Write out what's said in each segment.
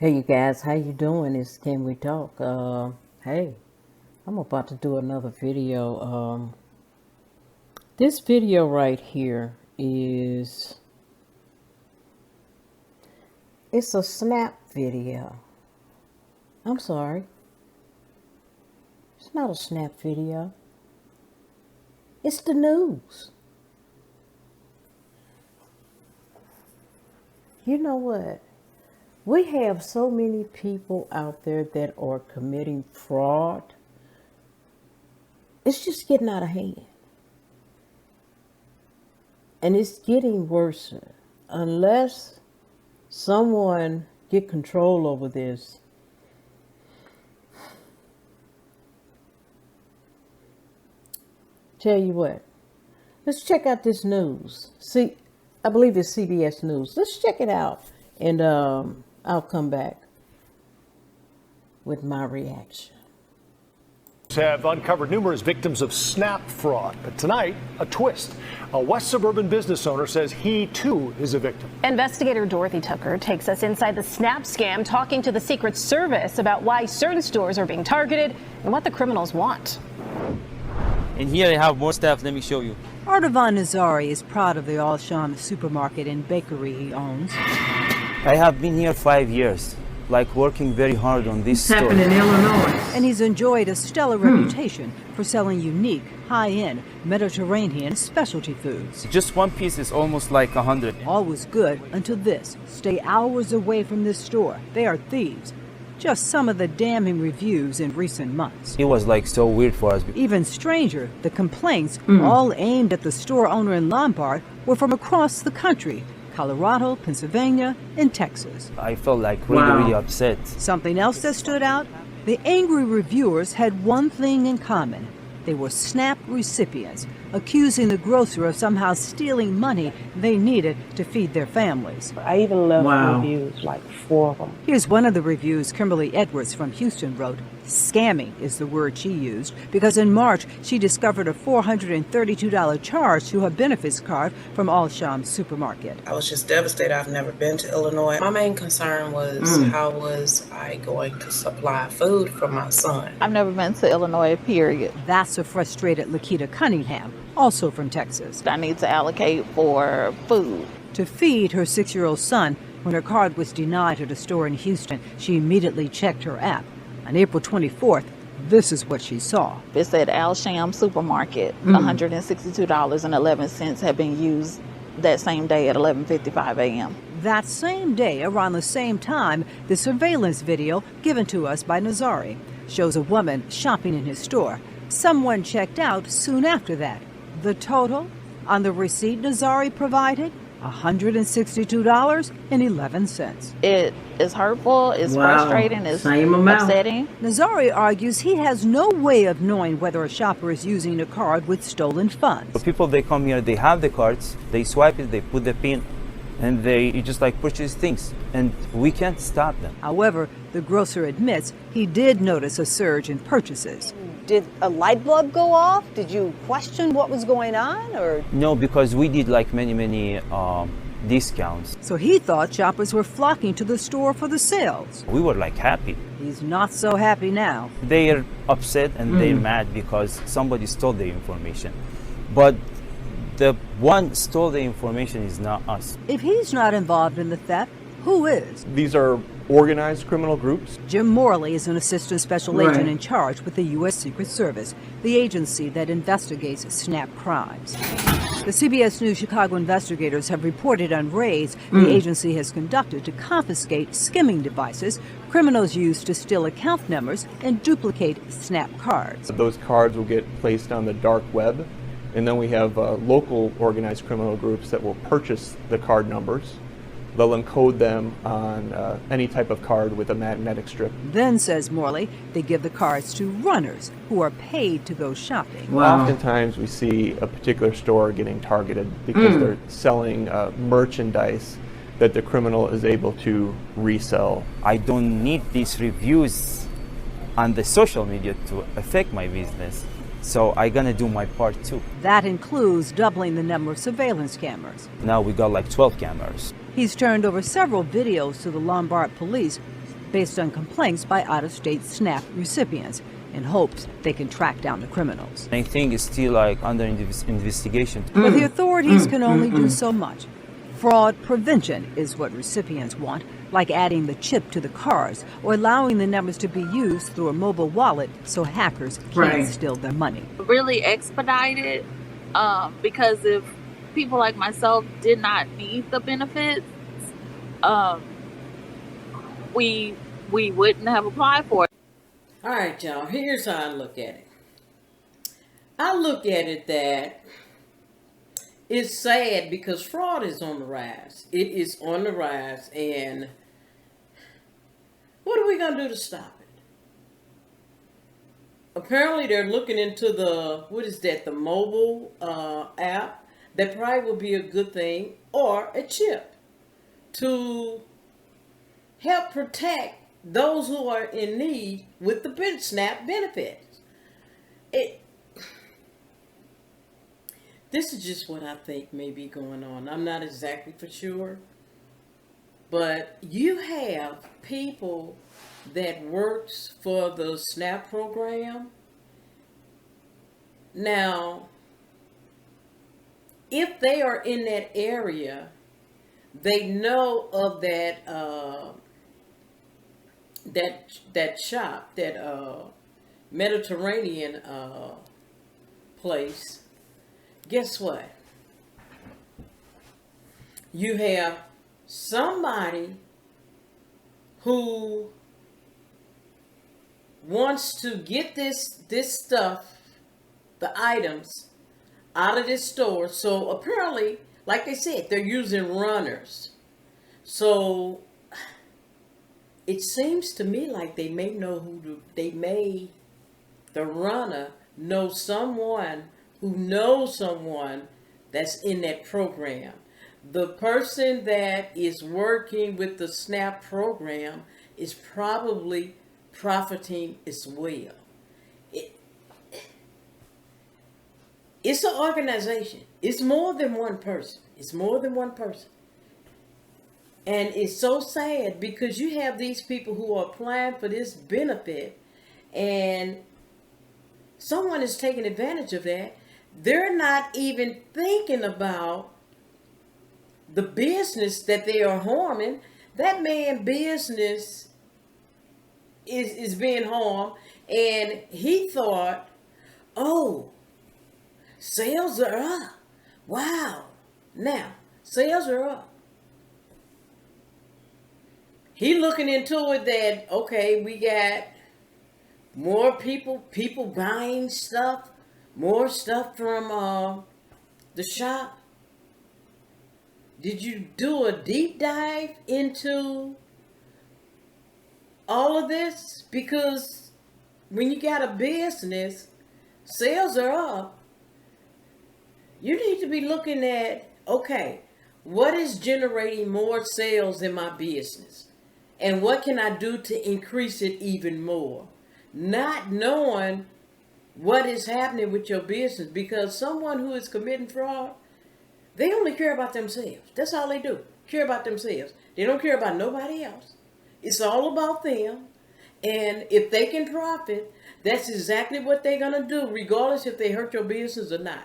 Hey you guys, how you doing? It's Can We Talk? Hey, I'm about to do another video. This video right here it's a Snap video. I'm sorry. It's not a Snap video. It's the news. You know what? We have so many people out there that are committing fraud. It's just getting out of hand. And it's getting worse. Unless someone get control over this, tell you what, let's check out this news. See, I believe it's CBS News. Let's check it out. And I'll come back with my reaction. Have uncovered numerous victims of Snap fraud. But tonight, a twist. A West suburban business owner says he, too, is a victim. Investigator Dorothy Tucker takes us inside the Snap scam, talking to the Secret Service about why certain stores are being targeted and what the criminals want. And here they have more stuff. Let me show you. Artavan Nazari is proud of the Al-Sham supermarket and bakery he owns. I have been here 5 years, like working very hard on this store. Happened in Illinois. And he's enjoyed a stellar reputation for selling unique, high-end Mediterranean specialty foods. Just one piece is almost like 100. All was good until this. Stay hours away from this store. They are thieves. Just some of the damning reviews in recent months. It was like so weird for us. Even stranger, the complaints, all aimed at the store owner in Lombard, were from across the country. Colorado, Pennsylvania, and Texas. I felt like really upset. Something else that stood out? The angry reviewers had one thing in common. They were Snap recipients, accusing the grocer of somehow stealing money they needed to feed their families. I even left reviews, like 4 of them. Here's one of the reviews Kimberly Edwards from Houston wrote. Scamming is the word she used, because in March she discovered a $432 charge to her benefits card from Al-Sham supermarket. I was just devastated. I've never been to Illinois. My main concern was how was I going to supply food for my son? I've never been to Illinois, period. That's a frustrated Lakita Cunningham, also from Texas. I need to allocate for food. To feed her 6-year-old son, when her card was denied at a store in Houston, she immediately checked her app. On April 24th, this is what she saw. It said Al-Sham supermarket, $162.11 had been used that same day at 11:55 a.m. That same day, around the same time, the surveillance video given to us by Nazari shows a woman shopping in his store. Someone checked out soon after that. The total on the receipt Nazari provided, $162.11. It is hurtful, it's frustrating, it's upsetting. Nazari argues he has no way of knowing whether a shopper is using a card with stolen funds. The people, they come here, they have the cards, they swipe it, they put the pin, and they just like purchase things, and we can't stop them. However, the grocer admits he did notice a surge in purchases. Did a light bulb go off? Did you question what was going on, or? No, because we did like many discounts. So he thought shoppers were flocking to the store for the sales. We were like happy. He's not so happy now. They are upset and they're mad because somebody stole their information. But the one stole the information is not us. If he's not involved in the theft, who is? These are organized criminal groups. Jim Morley is an assistant special agent in charge with the U.S. Secret Service, the agency that investigates Snap crimes. The CBS News Chicago investigators have reported on raids the agency has conducted to confiscate skimming devices criminals use to steal account numbers and duplicate Snap cards. Those cards will get placed on the dark web, and then we have local organized criminal groups that will purchase the card numbers. They'll encode them on any type of card with a magnetic strip. Then, says Morley, they give the cards to runners who are paid to go shopping. Oftentimes we see a particular store getting targeted because they're selling merchandise that the criminal is able to resell. I don't need these reviews on the social media to affect my business. So I'm gonna do my part too. That includes doubling the number of surveillance cameras. Now we got like 12 cameras. He's turned over several videos to the Lombard police based on complaints by out-of-state SNAP recipients in hopes they can track down the criminals. I think it's still like under investigation. But the authorities can only do so much. Fraud prevention is what recipients want, like adding the chip to the cards or allowing the numbers to be used through a mobile wallet so hackers can't steal their money. Really expedited, because if people like myself did not need the benefits, we wouldn't have applied for it. All right, y'all, here's how I look at it. I look at it that it's sad because fraud is on the rise. It is on the rise, and what are we going to do to stop it? Apparently, they're looking into the mobile app. That probably will be a good thing, or a chip to help protect those who are in need with the SNAP benefits. This is just what I think may be going on. I'm not exactly for sure. But you have people that works for the SNAP program. Now, if they are in that area, they know of that that shop, that Mediterranean place. Guess what? You have somebody who wants to get this stuff, the items, out of this store. So apparently, like they said, they're using runners. So it seems to me like they may know the runner know someone who knows someone that's in that program. The person that is working with the SNAP program is probably profiting as well. It's an organization. It's more than one person. It's more than one person. And it's so sad because you have these people who are applying for this benefit and someone is taking advantage of that. They're not even thinking about the business that they are harming. That man's business is being harmed, and he thought, oh, sales are up. Wow. Now, sales are up. He looking into it that, okay, we got more people buying stuff, more stuff from the shop. Did you do a deep dive into all of this? Because when you got a business, sales are up. You need to be looking at, okay, what is generating more sales in my business? And what can I do to increase it even more? Not knowing what is happening with your business, because someone who is committing fraud, they only care about themselves. That's all they do. Care about themselves. They don't care about nobody else. It's all about them. And if they can profit, that's exactly what they're going to do, regardless if they hurt your business or not.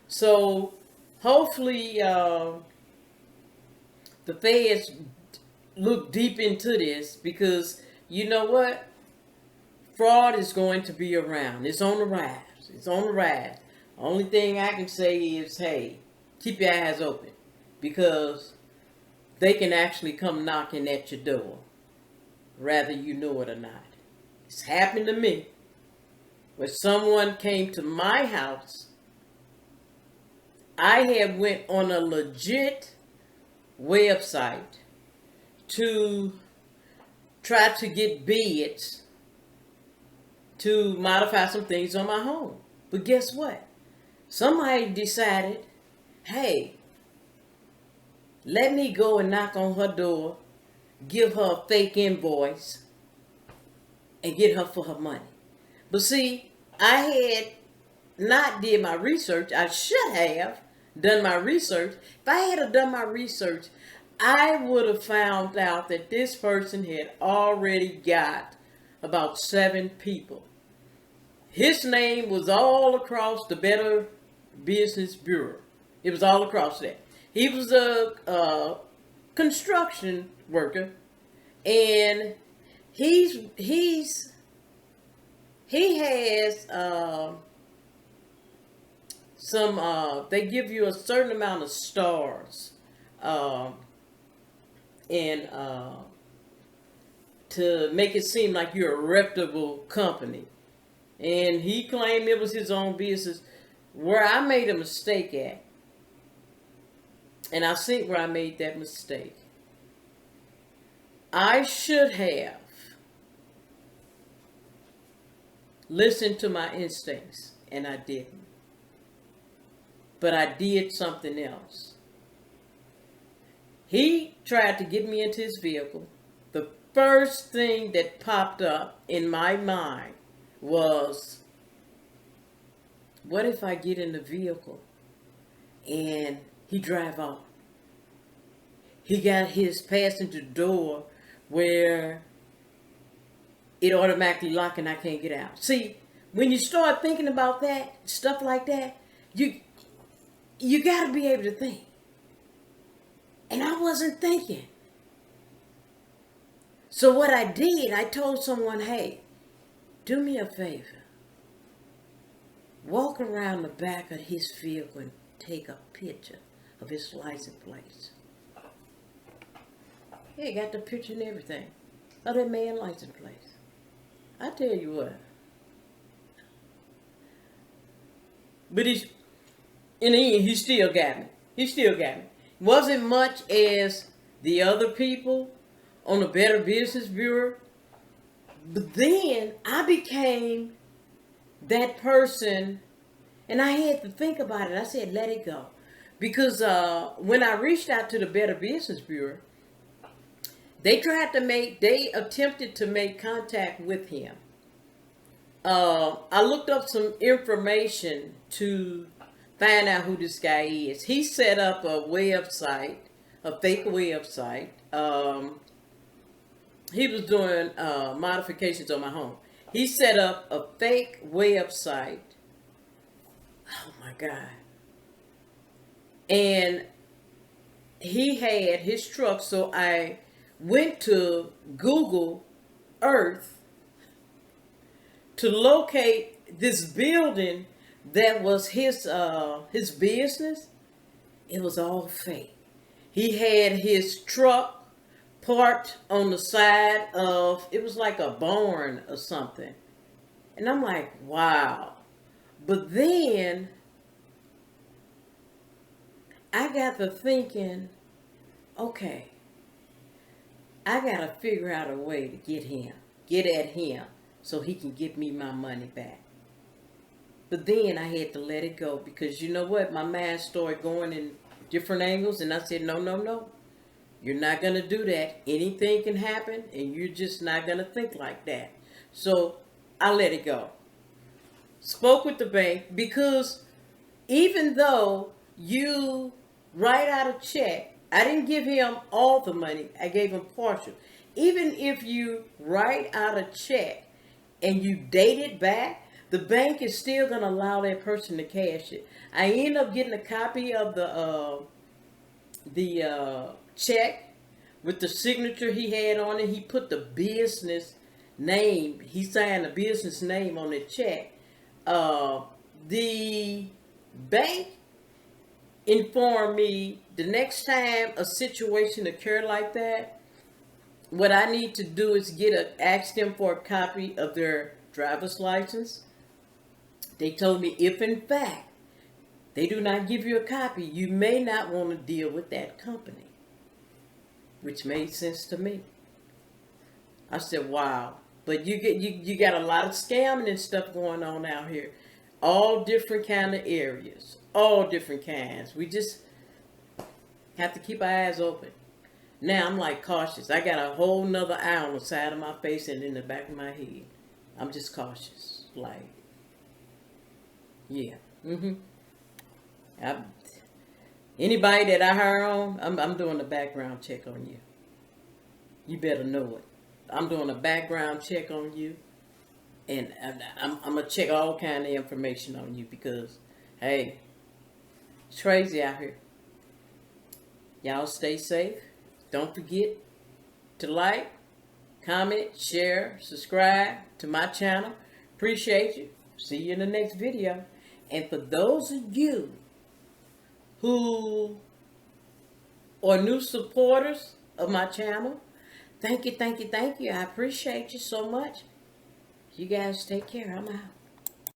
So hopefully the feds look deep into this, because you know what? Fraud is going to be around. It's on the rise. It's on the rise. Only thing I can say is, hey, keep your eyes open, because they can actually come knocking at your door, whether you know it or not. It's happened to me, where someone came to my house. I had went on a legit website to try to get bids to modify some things on my home. But guess what? Somebody decided, hey, let me go and knock on her door, give her a fake invoice, and get her for her money. But see, I had not did my research. I should have done my research. If I had done my research, I would have found out that this person had already got about 7 people. His name was all across the Better Business Bureau. It was all across that. He was a construction worker, and he has some. They give you a certain amount of stars, and to make it seem like you're a reputable company. And he claimed it was his own business. Where I made a mistake at, and I think where I made that mistake, I should have listened to my instincts, and I didn't. But I did something else. He tried to get me into his vehicle. The first thing that popped up in my mind was, what if I get in the vehicle and he drive off? He got his passenger door where it automatically lock and I can't get out. See, when you start thinking about that, stuff like that, you got to be able to think. And I wasn't thinking. So what I did, I told someone, hey, do me a favor. Walk around the back of his vehicle and take a picture of his license plates. Yeah, got the picture and everything of that man's license plates. I tell you what. But in the end, he still got me. He still got me. Wasn't much as the other people on the Better Business Bureau. But then I became that person, and I had to think about it. I said, let it go. Because when I reached out to the Better Business Bureau, they attempted to make contact with him. I looked up some information to find out who this guy is. He set up a website, a fake website. He was doing modifications on my home. He set up a fake website. Oh my God. And he had his truck, so I went to Google Earth to locate this building that was his business. It was all fake. He had his truck parked on the side of, it was like a barn or something. And I'm like, wow. But then I got to thinking, okay, I got to figure out a way to get at him so he can give me my money back. But then I had to let it go because you know what? My mind started going in different angles, and I said, no. You're not going to do that. Anything can happen, and you're just not going to think like that. So I let it go. Spoke with the bank because even though you write out a check, I didn't give him all the money. I gave him partial. Even if you write out a check and you date it back, the bank is still going to allow that person to cash it. I ended up getting a copy of the check with the signature he had on it. He put the business name. He signed the business name on the check. The bank informed me the next time a situation occurred like that, what I need to do is ask them for a copy of their driver's license. They told me if in fact they do not give you a copy, you may not want to deal with that company, which made sense to me. I said, wow. But you got a lot of scamming and stuff going on out here. All different kind of areas. All different kinds. We just have to keep our eyes open. Now I'm like cautious. I got a whole nother eye on the side of my face and in the back of my head. I'm just cautious. Yeah. Anybody that I hire on, I'm doing a background check on you. You better know it. I'm doing a background check on you, and I'm gonna check all kind of information on you because, hey, it's crazy out here. Y'all stay safe. Don't forget to like, comment, share, subscribe to my channel. Appreciate you. See you in the next video. And for those of you who are new supporters of my channel, thank you, thank you, thank you. I appreciate you so much. You guys take care. I'm out.